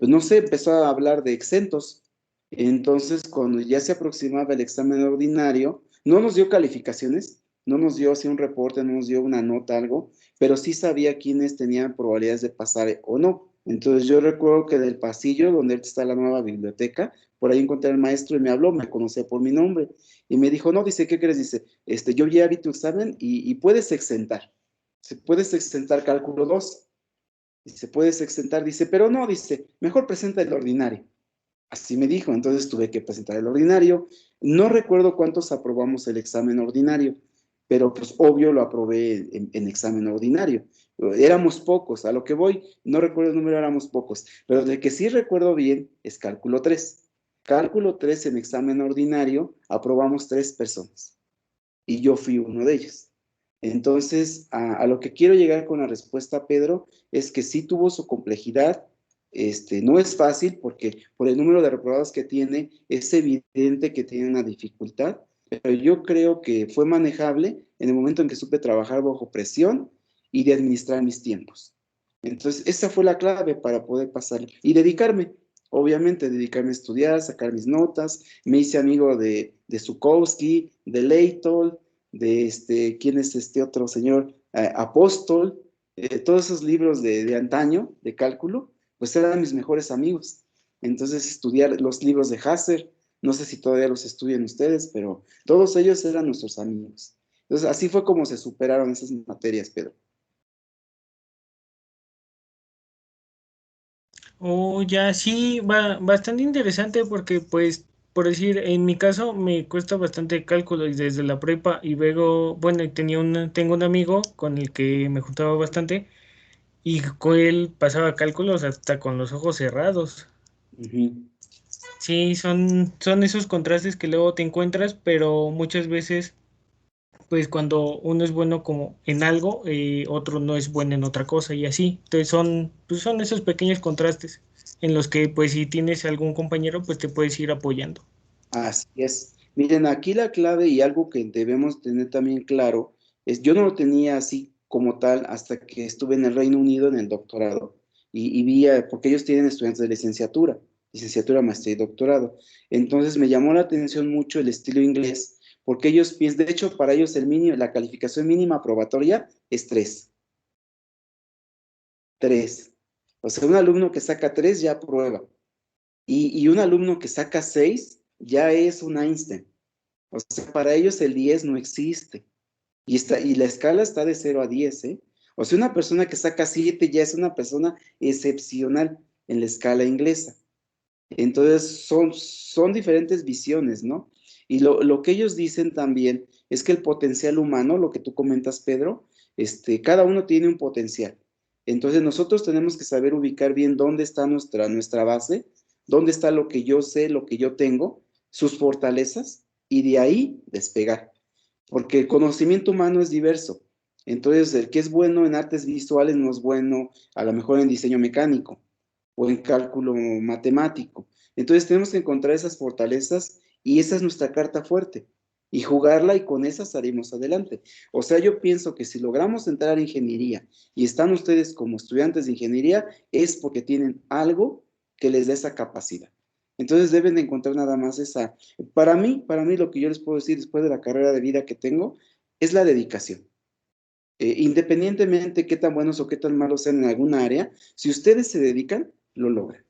no sé, empezó a hablar de exentos. Entonces, cuando ya se aproximaba el examen ordinario, no nos dio calificaciones, no nos dio así un reporte, no nos dio una nota, algo, pero sí sabía quiénes tenían probabilidades de pasar o no. Entonces yo recuerdo que del pasillo donde está la nueva biblioteca, por ahí encontré al maestro y me habló, me conocía por mi nombre, y me dijo, no, dice, ¿qué crees? Dice, yo ya vi tu examen y puedes exentar, puedes exentar cálculo 2, dice, puedes exentar, dice, pero no, dice, mejor presenta el ordinario. Así me dijo, entonces tuve que presentar el ordinario. No recuerdo cuántos aprobamos el examen ordinario, pero pues obvio lo aprobé en examen ordinario. Éramos pocos, a lo que voy, no recuerdo el número, éramos pocos, pero de que sí recuerdo bien es cálculo 3. Cálculo 3 en examen ordinario aprobamos 3 personas y yo fui uno de ellos. Entonces, a lo que quiero llegar con la respuesta, Pedro, es que sí tuvo su complejidad. No es fácil porque por el número de reprobados que tiene, es evidente que tiene una dificultad, pero yo creo que fue manejable en el momento en que supe trabajar bajo presión y de administrar mis tiempos. Entonces, esa fue la clave para poder pasar y dedicarme, obviamente, dedicarme a estudiar, sacar mis notas. Me hice amigo de Zukowski, de Leitol, de ¿quién es este otro señor? Apóstol, todos esos libros de antaño, de cálculo, pues eran mis mejores amigos. Entonces, estudiar los libros de Hasser, no sé si todavía los estudian ustedes, pero todos ellos eran nuestros amigos. Entonces, así fue como se superaron esas materias, Pedro. Oh, ya sí, bastante interesante porque pues, por decir, en mi caso me cuesta bastante cálculo y desde la prepa y luego, bueno, tengo un amigo con el que me juntaba bastante y con él pasaba cálculos hasta con los ojos cerrados. Ujú. Sí, son esos contrastes que luego te encuentras, pero muchas veces, pues cuando uno es bueno como en algo, otro no es bueno en otra cosa y así. Entonces pues son esos pequeños contrastes en los que, pues si tienes algún compañero, pues te puedes ir apoyando. Así es. Miren, aquí la clave y algo que debemos tener también claro es, yo no lo tenía así como tal hasta que estuve en el Reino Unido en el doctorado y vi, porque ellos tienen estudiantes de licenciatura, maestría y doctorado. Entonces me llamó la atención mucho el estilo inglés, porque ellos piensan, de hecho, para ellos la calificación mínima probatoria es 3. 3. O sea, un alumno que saca 3 ya aprueba. Y un alumno que saca 6 ya es un Einstein. O sea, para ellos el 10 no existe. Y la escala está de 0 a 10, ¿eh? O sea, una persona que saca 7 ya es una persona excepcional en la escala inglesa. Entonces, son diferentes visiones, ¿no? Y lo que ellos dicen también es que el potencial humano, lo que tú comentas, Pedro, cada uno tiene un potencial. Entonces, nosotros tenemos que saber ubicar bien dónde está nuestra base, dónde está lo que yo sé, lo que yo tengo, sus fortalezas, y de ahí despegar. Porque el conocimiento humano es diverso. Entonces, el que es bueno en artes visuales no es bueno a lo mejor en diseño mecánico o en cálculo matemático. Entonces tenemos que encontrar esas fortalezas y esa es nuestra carta fuerte y jugarla y con esa salimos adelante. O sea, yo pienso que si logramos entrar a ingeniería y están ustedes como estudiantes de ingeniería es porque tienen algo que les dé esa capacidad. Entonces deben de encontrar nada más esa, para mí lo que yo les puedo decir después de la carrera de vida que tengo, es la dedicación. Independientemente qué tan buenos o qué tan malos sean en alguna área, si ustedes se dedican, lo logran.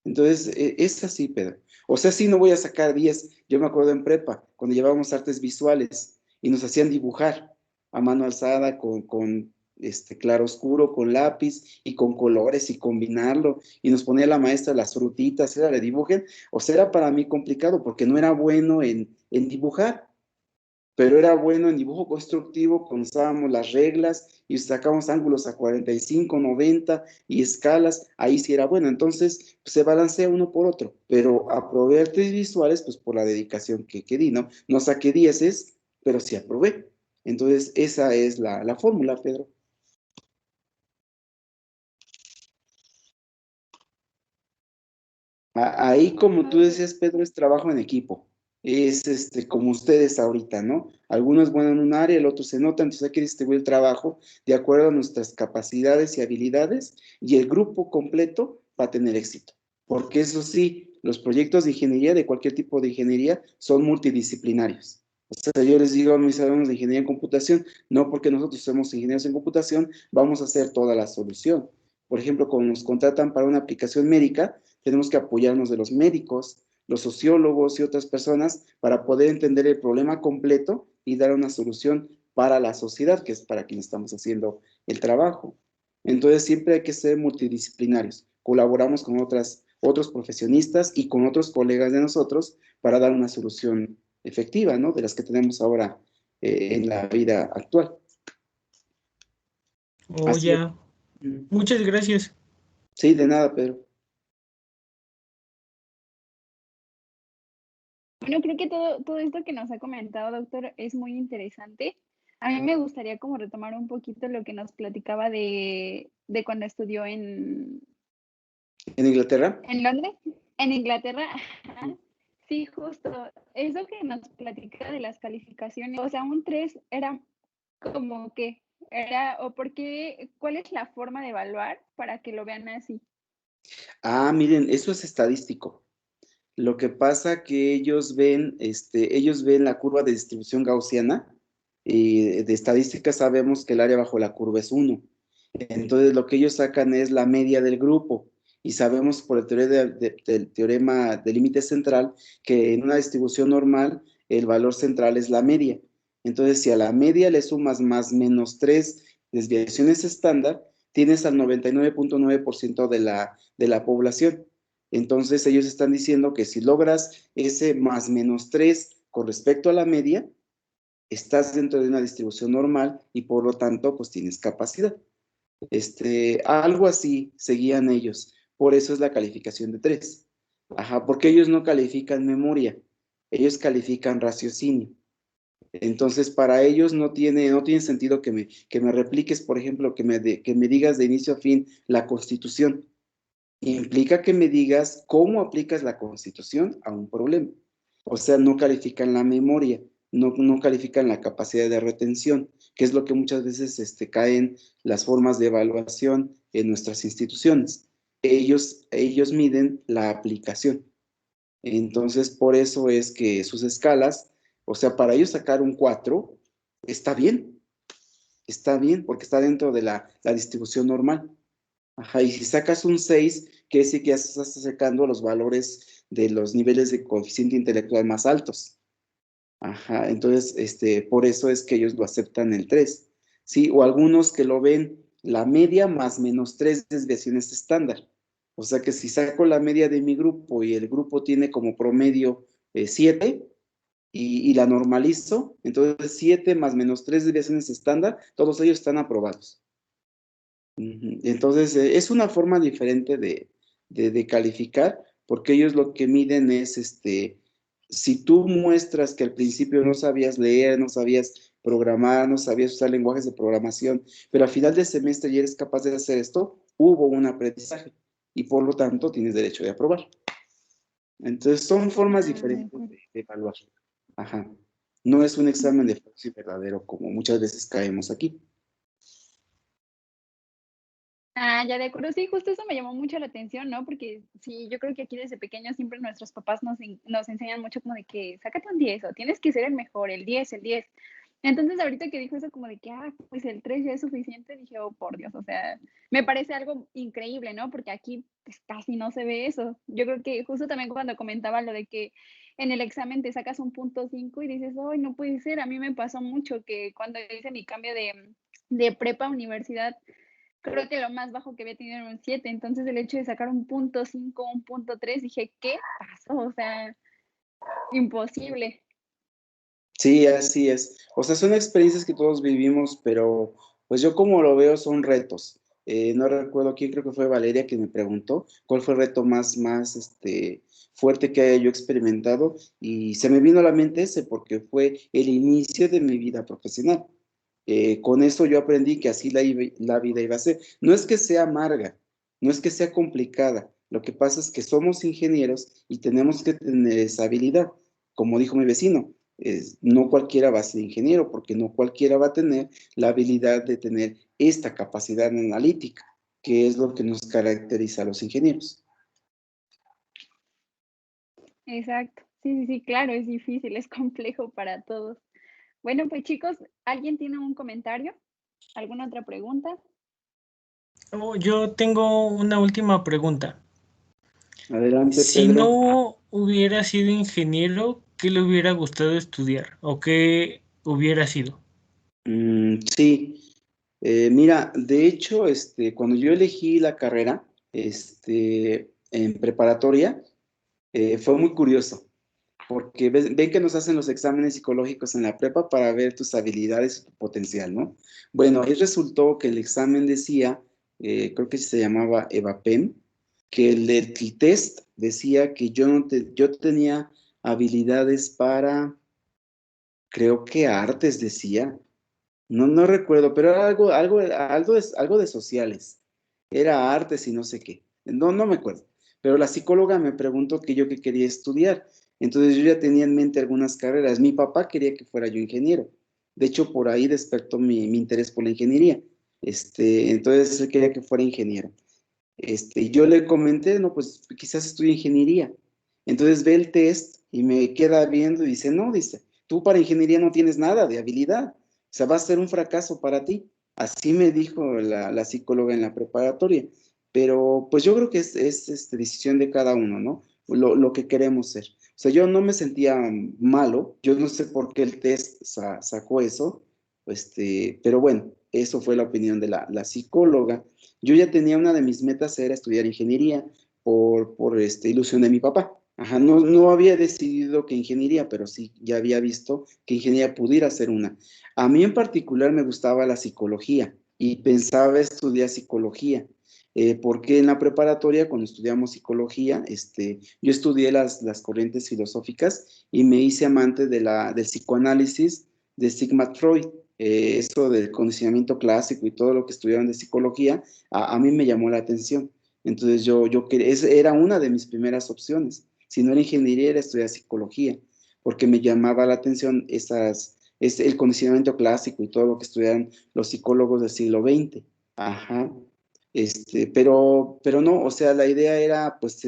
Entonces, es así, Pedro. O sea, sí, no voy a sacar 10. Yo me acuerdo en prepa, cuando llevábamos artes visuales y nos hacían dibujar a mano alzada con claro oscuro, con lápiz y con colores y combinarlo. Y nos ponía la maestra las frutitas, era de dibujen. O sea, era para mí complicado porque no era bueno en dibujar, pero era bueno en dibujo constructivo, cuando usábamos las reglas y sacábamos ángulos a 45, 90 y escalas, ahí sí era bueno. Entonces, pues, se balancea uno por otro, pero aprobé artes visuales, pues por la dedicación que di, ¿no? No saqué 10, pero sí aprobé. Entonces, esa es la fórmula, Pedro. Ahí, como tú decías, Pedro, es trabajo en equipo. Es como ustedes ahorita, ¿no? Algunos bueno en un área, el otro se nota, entonces hay que distribuir el trabajo de acuerdo a nuestras capacidades y habilidades, y el grupo completo va a tener éxito. Porque eso sí, los proyectos de ingeniería, de cualquier tipo de ingeniería, son multidisciplinarios. O sea, yo les digo a mis alumnos de ingeniería en computación, no porque nosotros somos ingenieros en computación, vamos a hacer toda la solución. Por ejemplo, cuando nos contratan para una aplicación médica, tenemos que apoyarnos de los médicos, los sociólogos y otras personas para poder entender el problema completo y dar una solución para la sociedad, que es para quien estamos haciendo el trabajo. Entonces siempre hay que ser multidisciplinarios. Colaboramos con otros profesionistas y con otros colegas de nosotros para dar una solución efectiva, ¿no? De las que tenemos ahora en la vida actual. Oh, Así ya. es. Muchas gracias. Sí, de nada, Pedro. Bueno, creo que todo esto que nos ha comentado, doctor, es muy interesante. A mí me gustaría como retomar un poquito lo que nos platicaba de cuando estudió ¿En Inglaterra? ¿en Londres? En Inglaterra. Ajá. Sí, justo. Eso que nos platica de las calificaciones, o sea, un 3 era como que era, o por qué, ¿cuál es la forma de evaluar para que lo vean así? Miren, eso es estadístico. Lo que pasa que ellos ven la curva de distribución gaussiana y de estadística sabemos que el área bajo la curva es 1. Entonces lo que ellos sacan es la media del grupo y sabemos por el del teorema del límite central que en una distribución normal el valor central es la media. Entonces si a la media le sumas más menos 3 desviaciones estándar, tienes al 99.9% de la población. Entonces ellos están diciendo que si logras ese más menos 3 con respecto a la media, estás dentro de una distribución normal y por lo tanto pues tienes capacidad. Algo así seguían ellos. Por eso es la calificación de 3. Ajá, porque ellos no califican memoria, ellos califican raciocinio. Entonces, para ellos no tiene sentido que me repliques, por ejemplo, que me digas de inicio a fin la Constitución. Implica que me digas cómo aplicas la Constitución a un problema. O sea, no califican la memoria, no califican la capacidad de retención, que es lo que muchas veces caen las formas de evaluación en nuestras instituciones. Ellos miden la aplicación. Entonces, por eso es que sus escalas, o sea, para ellos sacar un 4, está bien, porque está dentro de la distribución normal. Ajá, y si sacas un 6, quiere decir que ya estás sacando los valores de los niveles de coeficiente intelectual más altos. Ajá, entonces, por eso es que ellos lo aceptan el 3. Sí, o algunos que lo ven la media más menos 3 desviaciones estándar. O sea que si saco la media de mi grupo y el grupo tiene como promedio 7 y la normalizo, entonces 7 más menos 3 desviaciones estándar, todos ellos están aprobados. Entonces, es una forma diferente de calificar, porque ellos lo que miden es, si tú muestras que al principio no sabías leer, no sabías programar, no sabías usar lenguajes de programación, pero al final del semestre ya eres capaz de hacer esto, hubo un aprendizaje y por lo tanto tienes derecho de aprobar. Entonces, son formas diferentes de evaluar. Ajá. No es un examen de falso y verdadero como muchas veces caemos aquí. Ah, ya de acuerdo, sí, justo eso me llamó mucho la atención, ¿no? Porque sí, yo creo que aquí desde pequeños siempre nuestros papás nos enseñan mucho como de que sácate un 10 o tienes que ser el mejor, el 10 el 10. Entonces ahorita que dijo eso como de que, pues el 3 ya es suficiente, dije, oh, por Dios, o sea, me parece algo increíble, ¿no? Porque aquí pues casi no se ve eso. Yo creo que justo también cuando comentaba lo de que en el examen te sacas un punto 5 y dices, ay, no puede ser, a mí me pasó mucho que cuando hice mi cambio de prepa a universidad, creo que lo más bajo que había tenido era un 7, entonces el hecho de sacar un punto 5, un punto 3, dije, ¿qué pasó? O sea, imposible. Sí, así es. O sea, son experiencias que todos vivimos, pero pues yo como lo veo son retos. No recuerdo quién, creo que fue Valeria quien me preguntó cuál fue el reto más fuerte que haya yo experimentado, y se me vino a la mente ese porque fue el inicio de mi vida profesional. Con eso yo aprendí que así la vida iba a ser. No es que sea amarga, no es que sea complicada, lo que pasa es que somos ingenieros y tenemos que tener esa habilidad. Como dijo mi vecino, no cualquiera va a ser ingeniero, porque no cualquiera va a tener la habilidad de tener esta capacidad analítica, que es lo que nos caracteriza a los ingenieros. Exacto. Sí, sí, sí, claro, es difícil, es complejo para todos. Bueno, pues chicos, ¿alguien tiene un comentario? ¿Alguna otra pregunta? Oh, yo tengo una última pregunta. Adelante, Si Pedro. no hubiera sido ingeniero, ¿qué le hubiera gustado estudiar? ¿O qué hubiera sido? Sí, mira, de hecho, cuando yo elegí la carrera, en preparatoria, fue muy curioso, porque ven que nos hacen los exámenes psicológicos en la prepa para ver tus habilidades y tu potencial, ¿no? Bueno, ahí resultó que el examen decía, creo que se llamaba EVAPEM, que el test decía que yo tenía habilidades para, creo que artes decía, no recuerdo, pero era algo de sociales. Era artes y no sé qué. No me acuerdo. Pero la psicóloga me preguntó que yo qué quería estudiar. Entonces yo ya tenía en mente algunas carreras. Mi papá quería que fuera yo ingeniero. De hecho, por ahí despertó mi interés por la ingeniería. Entonces él quería que fuera ingeniero. Y yo le comenté, no, pues quizás estudie ingeniería. Entonces ve el test y me queda viendo y dice, no, dice, tú para ingeniería no tienes nada de habilidad, o sea, va a ser un fracaso para ti. Así me dijo la psicóloga en la preparatoria. Pero pues yo creo que es decisión de cada uno, ¿no? Lo que queremos ser. O sea, yo no me sentía malo, yo no sé por qué el test sacó eso, pero bueno, eso fue la opinión de la psicóloga. Yo ya tenía una de mis metas era estudiar ingeniería por ilusión de mi papá. Ajá, no había decidido que ingeniería, pero sí ya había visto que ingeniería pudiera ser una. A mí en particular me gustaba la psicología y pensaba estudiar psicología, porque en la preparatoria, cuando estudiamos psicología, yo estudié las corrientes filosóficas y me hice amante del psicoanálisis de Sigmund Freud. Eso del condicionamiento clásico y todo lo que estudiaban de psicología, a mí me llamó la atención. Entonces yo quería, era una de mis primeras opciones. Si no era ingeniería, era estudiar psicología, porque me llamaba la atención el condicionamiento clásico y todo lo que estudiaban los psicólogos del siglo XX. Ajá. Pero no, o sea, la idea era pues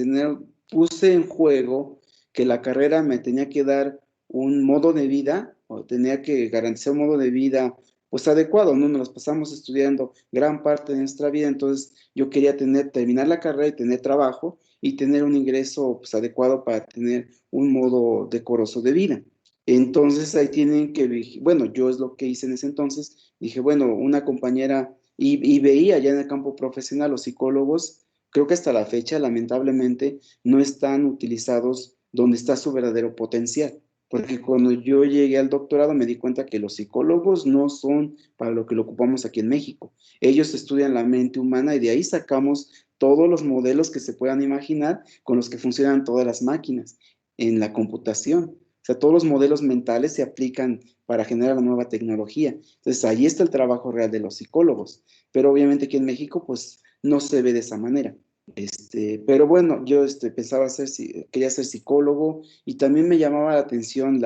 puse en juego que la carrera me tenía que dar un modo de vida, o tenía que garantizar un modo de vida pues adecuado, ¿no? Nos las pasamos estudiando gran parte de nuestra vida, entonces yo quería terminar la carrera y tener trabajo y tener un ingreso pues adecuado para tener un modo decoroso de vida. Entonces ahí tienen que, bueno, yo es lo que hice en ese entonces, dije, bueno, una compañera, y veía ya en el campo profesional los psicólogos, creo que hasta la fecha, lamentablemente, no están utilizados donde está su verdadero potencial. Porque cuando yo llegué al doctorado me di cuenta que los psicólogos no son para lo que lo ocupamos aquí en México. Ellos estudian la mente humana y de ahí sacamos todos los modelos que se puedan imaginar con los que funcionan todas las máquinas en la computación. O sea, todos los modelos mentales se aplican para generar la nueva tecnología. Entonces, ahí está el trabajo real de los psicólogos. Pero obviamente aquí en México, pues, no se ve de esa manera. Pero bueno, yo pensaba quería ser psicólogo y también me llamaba la atención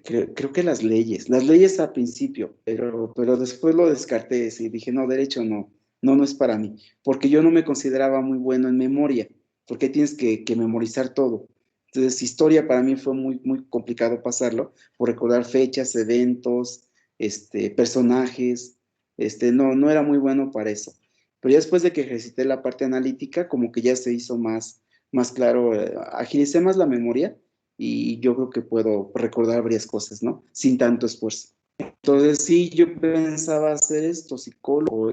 creo que las leyes al principio, pero después lo descarté y dije, no, derecho no, no es para mí, porque yo no me consideraba muy bueno en memoria, porque tienes que memorizar todo. Entonces, historia para mí fue muy complicado pasarlo, por recordar fechas, eventos, personajes, no era muy bueno para eso. Pero ya después de que ejercité la parte analítica, como que ya se hizo más claro, agilicé más la memoria y yo creo que puedo recordar varias cosas, ¿no? Sin tanto esfuerzo. Entonces, sí, yo pensaba hacer esto, psicólogo,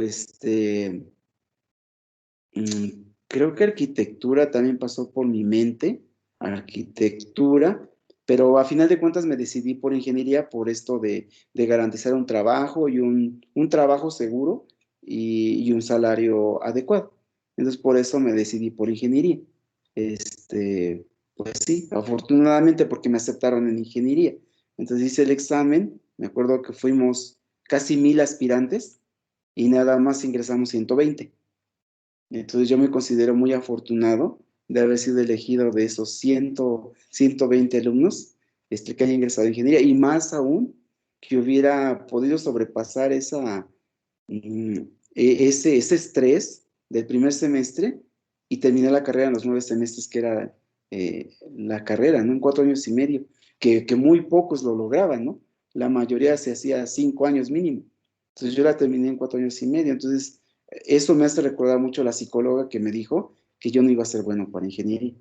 creo que arquitectura también pasó por mi mente, arquitectura, pero a final de cuentas me decidí por ingeniería por esto de garantizar un trabajo y un trabajo seguro y un salario adecuado. Entonces, por eso me decidí por ingeniería. Pues sí, afortunadamente porque me aceptaron en ingeniería. Entonces hice el examen, me acuerdo que fuimos casi 1000 aspirantes y nada más ingresamos 120. Entonces yo me considero muy afortunado de haber sido elegido de esos 120 alumnos que haya ingresado a ingeniería y más aún que hubiera podido sobrepasar ese estrés del primer semestre y terminar la carrera en los 9 semestres que era la carrera, ¿no? En 4 años y medio, que muy pocos lo lograban, ¿no? La mayoría se hacía 5 años mínimo. Entonces yo la terminé en 4 años y medio. Entonces eso me hace recordar mucho a la psicóloga que me dijo que yo no iba a ser bueno para ingeniería.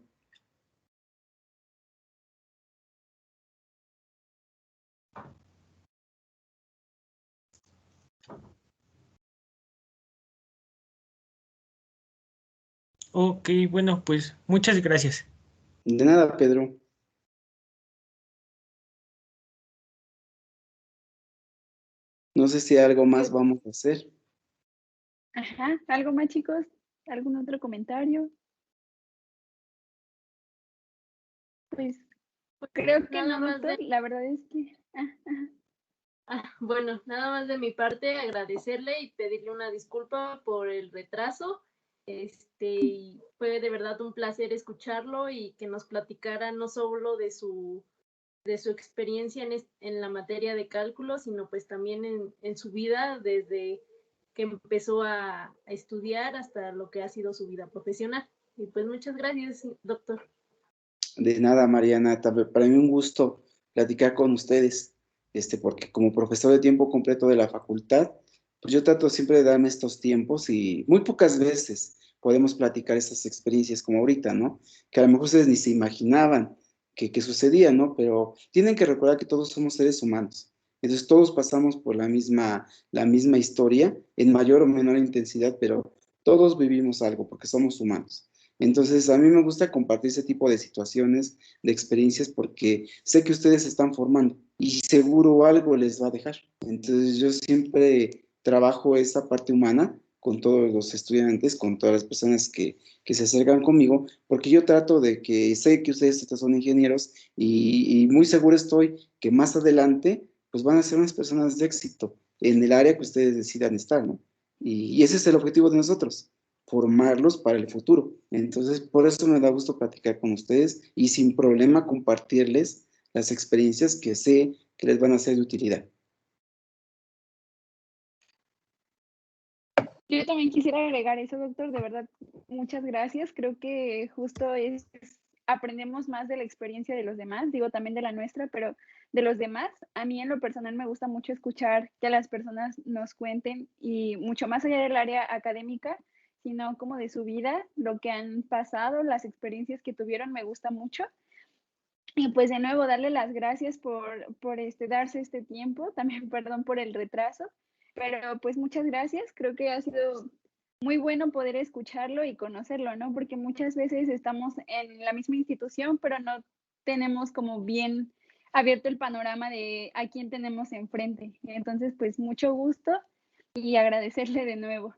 Ok, bueno, pues muchas gracias. De nada, Pedro. No sé si algo más vamos a hacer. Ajá, ¿algo más, chicos? ¿Algún otro comentario? Pues creo que Nada no, más doctor. La verdad es que... bueno, nada más de mi parte, agradecerle y pedirle una disculpa por el retraso. Y fue de verdad un placer escucharlo y que nos platicara no solo de su experiencia en la materia de cálculo, sino pues también en su vida desde que empezó a estudiar hasta lo que ha sido su vida profesional. Y pues muchas gracias, doctor. De nada, Mariana. Para mí un gusto platicar con ustedes, porque como profesor de tiempo completo de la facultad, pues yo trato siempre de darme estos tiempos y muy pocas veces podemos platicar estas experiencias como ahorita, ¿no? Que a lo mejor ustedes ni se imaginaban que sucedía, ¿no? Pero tienen que recordar que todos somos seres humanos. Entonces todos pasamos por la misma historia, en mayor o menor intensidad, pero todos vivimos algo porque somos humanos. Entonces, a mí me gusta compartir ese tipo de situaciones, de experiencias, porque sé que ustedes se están formando y seguro algo les va a dejar. Entonces, yo siempre trabajo esa parte humana con todos los estudiantes, con todas las personas que se acercan conmigo, porque yo trato de que sé que ustedes son ingenieros y muy seguro estoy que más adelante, pues van a ser unas personas de éxito en el área que ustedes decidan estar, ¿no? Y ese es el objetivo de nosotros, formarlos para el futuro. Entonces, por eso me da gusto platicar con ustedes y sin problema compartirles las experiencias que sé que les van a ser de utilidad. Yo también quisiera agregar eso, doctor. De verdad, muchas gracias. Creo que justo aprendemos más de la experiencia de los demás, digo también de la nuestra, pero de los demás. A mí en lo personal me gusta mucho escuchar que las personas nos cuenten y mucho más allá del área académica, sino como de su vida, lo que han pasado, las experiencias que tuvieron, me gusta mucho. Y pues de nuevo darle las gracias por darse este tiempo, también perdón por el retraso, pero pues muchas gracias, creo que ha sido muy bueno poder escucharlo y conocerlo, ¿no? Porque muchas veces estamos en la misma institución, pero no tenemos como bien abierto el panorama de a quién tenemos enfrente. Entonces, pues mucho gusto y agradecerle de nuevo.